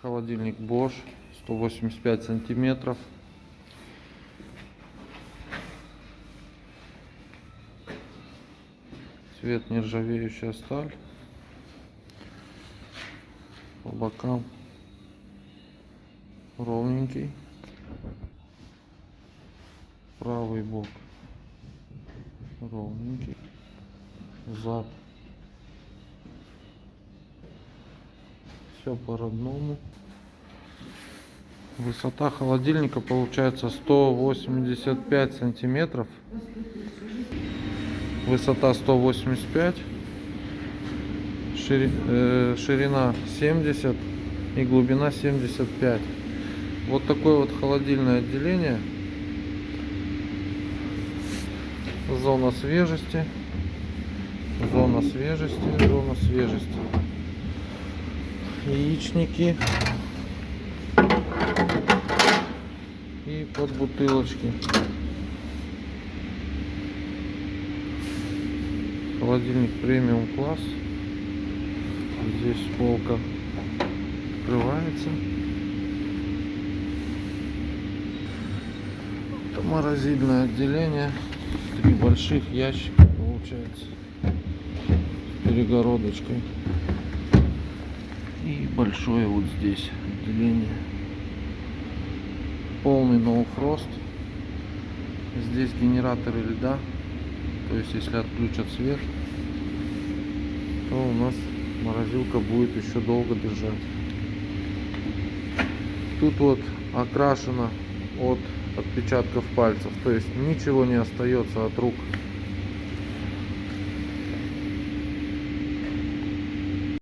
Холодильник Bosch, 185 сантиметров. Цвет нержавеющая сталь. По бокам ровненький. Правый бок ровненький. Зад. Все по-родному. Высота холодильника получается 185 сантиметров. Высота 185. Ширина 70 и глубина 75. Вот такое вот холодильное отделение. Зона свежести. Зона свежести. Зона свежести. Яичники и под бутылочки. Холодильник премиум класс. Здесь полка открывается. Это морозильное отделение. 3 больших ящика получается с перегородочкой. И большое вот здесь отделение. Полный ноу-фрост. Здесь генераторы льда. То есть если отключат свет, то у нас морозилка будет еще долго держать. Тут вот окрашено от отпечатков пальцев. То есть ничего не остается от рук